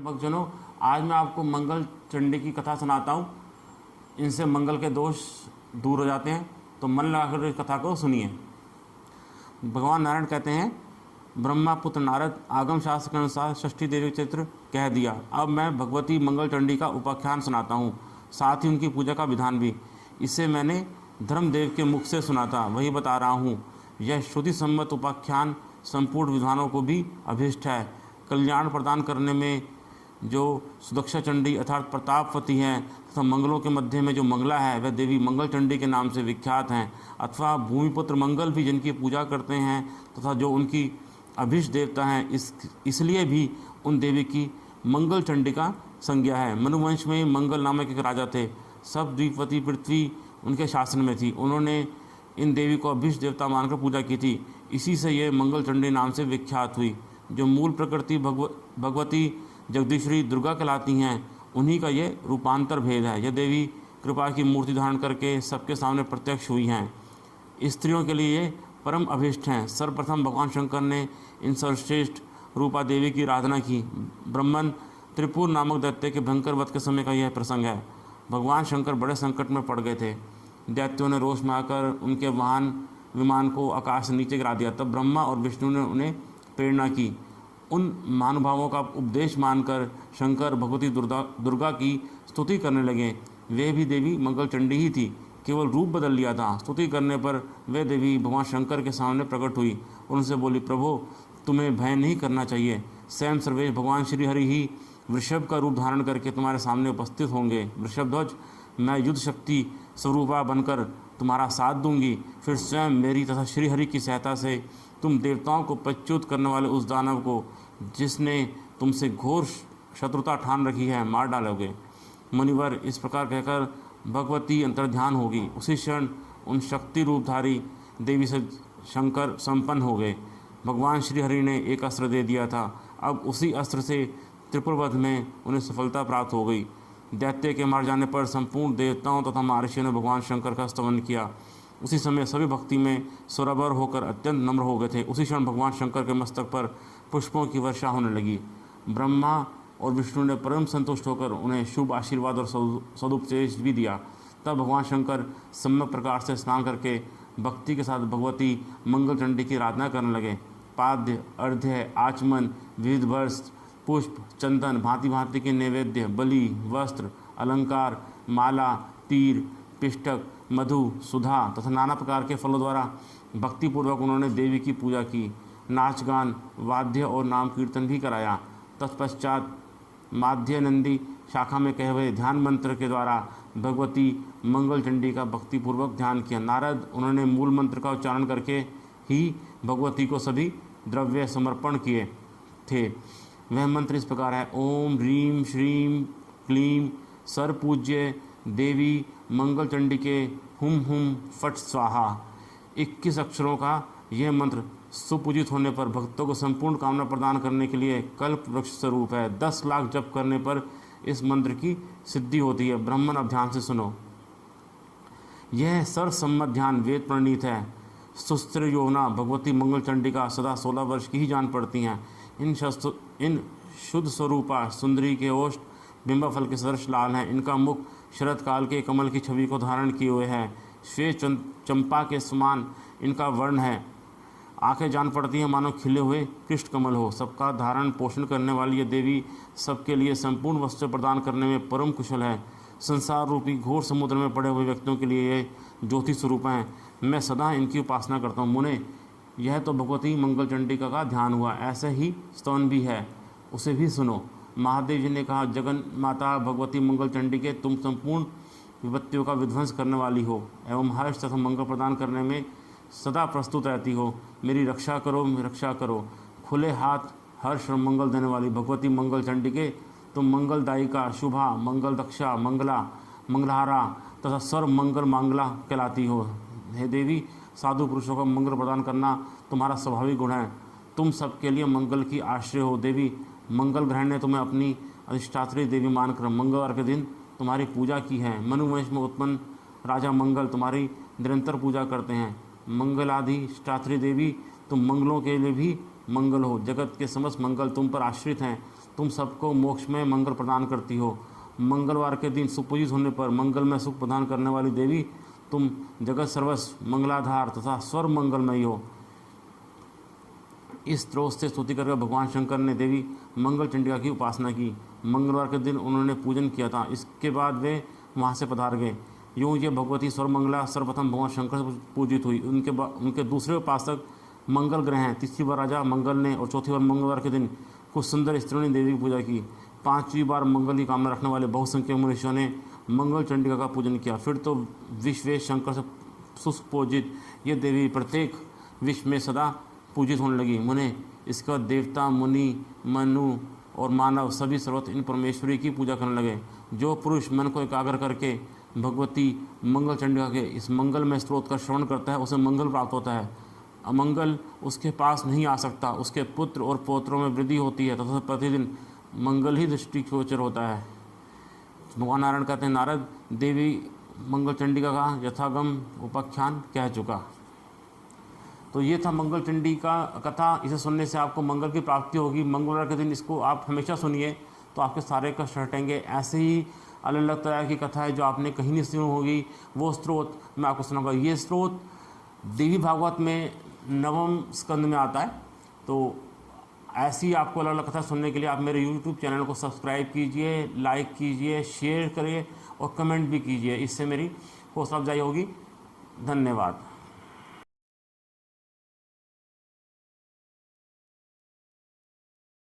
भक्तजनों, आज मैं आपको मंगल चंडी की कथा सुनाता हूँ। इनसे मंगल के दोष दूर हो जाते हैं, तो मन लगाकर इस कथा को सुनिए। भगवान नारायण कहते हैं, ब्रह्मा पुत्र नारद आगम शास्त्र के अनुसार षष्ठी देवी चरित्र कह दिया। अब मैं भगवती मंगल चंडी का उपाख्यान सुनाता हूँ, साथ ही उनकी पूजा का विधान भी। इसे मैंने धर्मदेव के मुख से सुना था, वही बता रहा हूँ। यह श्रुति सम्मत उपाख्यान संपूर्ण विद्वानों को भी अभिष्ट है। कल्याण प्रदान करने में जो सुदक्षा चंडी अर्थात प्रतापवती हैं तथा मंगलों के मध्य में जो मंगला है, वह देवी मंगल चंडी के नाम से विख्यात हैं। अथवा भूमिपुत्र मंगल भी जिनकी पूजा करते हैं तथा जो उनकी अभिष्ट देवता हैं, इसलिए भी उन देवी की मंगल चंडी का संज्ञा है। मनुवंश में मंगल नामक एक राजा थे। सब द्वीपवती पृथ्वी उनके शासन में थी। उन्होंने इन देवी को अभिष्ट देवता मानकर पूजा की थी। इसी से ये मंगल चंडी नाम से विख्यात हुई। जो मूल प्रकृति भगवती जगदीश्वरी दुर्गा कहलाती हैं, उन्हीं का ये रूपांतर भेद है। यह देवी कृपा की मूर्ति धारण करके सबके सामने प्रत्यक्ष हुई हैं। स्त्रियों के लिए ये परम अभिष्ट हैं। सर्वप्रथम भगवान शंकर ने इन सर्वश्रेष्ठ रूपा देवी की आराधना की। ब्रह्मन त्रिपुर नामक दैत्य के भयंकर वध के समय का यह प्रसंग है। भगवान शंकर बड़े संकट में पड़ गए थे। दैत्यों ने रोष में आकर उनके विमान को आकाश से नीचे गिरा दिया। तब ब्रह्मा और विष्णु ने उन्हें प्रेरणा की। उन महानुभावों का उपदेश मानकर शंकर भगवती दुर्गा की स्तुति करने लगे। वे भी देवी मंगल चंडी ही थी, केवल रूप बदल लिया था। स्तुति करने पर वे देवी भगवान शंकर के सामने प्रकट हुई और उनसे बोली, प्रभु तुम्हें भय नहीं करना चाहिए। स्वयं सर्वेश भगवान श्री हरि ही वृषभ का रूप धारण करके तुम्हारे सामने उपस्थित होंगे। वृषभध्वज, मैं युद्ध शक्ति स्वरूपा बनकर तुम्हारा साथ दूंगी। फिर स्वयं मेरी तथा श्रीहरि की सहायता से तुम देवताओं को प्रच्युत करने वाले उस दानव को, जिसने तुमसे घोर शत्रुता ठान रखी है, मार डालोगे। मुनिवर इस प्रकार कहकर भगवती अंतर्ध्यान होगी। उसी क्षण उन शक्ति रूपधारी देवी से शंकर संपन्न हो गए। भगवान श्रीहरि ने एक अस्त्र दे दिया था। अब उसी अस्त्र से त्रिपुरवध में उन्हें सफलता प्राप्त हो गई। दैत्य के मार जाने पर संपूर्ण देवताओं तथा महर्षियों ने भगवान शंकर का स्तवन किया। उसी समय सभी भक्ति में सरोवर होकर अत्यंत नम्र हो गए थे। उसी क्षण भगवान शंकर के मस्तक पर पुष्पों की वर्षा होने लगी। ब्रह्मा और विष्णु ने परम संतुष्ट होकर उन्हें शुभ आशीर्वाद और सदुपदेश भी दिया। तब भगवान शंकर सम्यक प्रकार से स्नान करके भक्ति के साथ भगवती मंगल चंडी की आराधना करने लगे। पाद्य, अर्घ्य, आचमन, विविध वस्त्र, पुष्प, चंदन, भांति भांति के नैवेद्य, बलि, वस्त्र, अलंकार, माला, तीर, पिष्टक, मधु, सुधा तथा नाना प्रकार के फलों द्वारा भक्तिपूर्वक उन्होंने देवी की पूजा की। नाच गान, वाद्य और नाम कीर्तन भी कराया। तत्पश्चात माध्य नंदी शाखा में कहे हुए ध्यान मंत्र के द्वारा भगवती मंगल चंडी का भक्तिपूर्वक ध्यान किया। नारद, उन्होंने मूल मंत्र का उच्चारण करके ही भगवती को सभी द्रव्य समर्पण किए थे। वह मंत्र इस प्रकार है, ओम ह्रीं श्रीं क्लीं सर्वपूज्य देवी मंगल चंडी के हुम हुम फट स्वाहा। 21 अक्षरों का यह मंत्र सुपूजित होने पर भक्तों को संपूर्ण कामना प्रदान करने के लिए कल्प वृक्ष स्वरूप है। 10 लाख जप करने पर इस मंत्र की सिद्धि होती है। ब्राह्मण, अब ध्यान से सुनो। यह सर्वसम्मत ध्यान वेद प्रणीत है। सुस्त्र योजना भगवती मंगल चंडी का सदा 16 वर्ष की ही जान पड़ती हैं। इन शुद्ध स्वरूपा सुंदरी के ओष्ठ बिंबा फल के सदृश लाल हैं। इनका मुख शरद काल के कमल की छवि को धारण किए हुए है। श्वेत चंपा के समान इनका वर्ण है। आंखें जान पड़ती हैं मानो खिले हुए कृष्ण कमल हो। सबका धारण पोषण करने वाली ये देवी सबके लिए संपूर्ण वस्तु प्रदान करने में परम कुशल है। संसार रूपी घोर समुद्र में पड़े हुए व्यक्तियों के लिए ये ज्योति स्वरूप हैं। मैं सदा इनकी उपासना करता हूँ। मुने, यह तो भगवती मंगल चंडिका का ध्यान हुआ। ऐसे ही स्तवन भी है, उसे भी सुनो। महादेव जी ने कहा, जगन माता भगवती मंगल चंडी के, तुम संपूर्ण विपत्तियों का विध्वंस करने वाली हो एवं हर्ष तथा मंगल प्रदान करने में सदा प्रस्तुत रहती हो। मेरी रक्षा करो, मेरी रक्षा करो। खुले हाथ हर्ष और मंगल देने वाली भगवती मंगल चंडी के, तुम मंगलदायिका, शुभा, मंगल दक्षा, मंगला, मंगलहारा तथा सर्व मंगल मांगला कहलाती हो। हे देवी, साधु पुरुषों का मंगल प्रदान करना तुम्हारा स्वाभाविक गुण है। तुम सबके लिए मंगल की आश्रय हो। देवी, मंगल ग्रह ने तुम्हें अपनी अधिष्ठात्री देवी मानकर मंगलवार के दिन तुम्हारी पूजा की है। मनुवंश में उत्पन्न राजा मंगल तुम्हारी निरंतर पूजा करते हैं। मंगलाधिष्ठात्री देवी, तुम मंगलों के लिए भी मंगल हो। जगत के समस्त मंगल तुम पर आश्रित हैं। तुम सबको मोक्ष में मंगल प्रदान करती हो। मंगलवार के दिन सुपूजित होने पर मंगल में सुख प्रदान करने वाली देवी, तुम जगत सर्वस्व मंगलाधार तथा स्वर मंगलमयी हो। इस स्त्रोत से स्तुति करके भगवान शंकर ने देवी मंगल चंडिका की उपासना की। मंगलवार के दिन उन्होंने पूजन किया था। इसके बाद वे वहाँ से पधार गए। यूँ ये भगवती सर्वमंगला सर्वप्रथम भगवान शंकर से पूजित हुई। उनके दूसरे उपासक मंगल ग्रह हैं। तीसरी बार राजा मंगल ने और चौथी बार मंगलवार के दिन कुछ सुंदर स्त्रियों ने देवी की पूजा की। पांचवी बार मंगल की कामना रखने वाले बहुसंख्यक मनुष्यों ने मंगल चंडिका का पूजन किया। फिर तो विश्व शंकर से सुपूजित ये देवी प्रत्येक विश्व में सदा पूजित होने लगी। मुने इसके बाद देवता, मुनि, मनु और मानव सभी सर्वत्र इन परमेश्वरी की पूजा करने लगे। जो पुरुष मन को एकाग्र करके भगवती मंगल चंडिका के इस मंगल में स्त्रोत का श्रवण करता है, उसे मंगल प्राप्त होता है। अमंगल उसके पास नहीं आ सकता। उसके पुत्र और पौत्रों में वृद्धि होती है तथा प्रतिदिन मंगल ही दृष्टि गोचर होता है। भगवान नारायण कहते हैं, नारद देवी मंगल चंडिका का यथागम उपाख्यान कह चुका। तो ये था मंगल चंडी का कथा। इसे सुनने से आपको मंगल की प्राप्ति होगी। मंगलवार के दिन इसको आप हमेशा सुनिए तो आपके सारे कष्ट हटेंगे। ऐसे ही अलग अलग तरह की कथा है जो आपने कहीं नहीं सुनी होगी, वो स्रोत मैं आपको सुनाऊंगा। ये स्रोत देवी भागवत में 9वें स्कंद में आता है। तो ऐसी आपको अलग अलग कथा सुनने के लिए आप मेरे YouTube चैनल को सब्सक्राइब कीजिए, लाइक कीजिए, शेयर करिए और कमेंट भी कीजिए। इससे मेरी हौसला अफजाई होगी। धन्यवाद।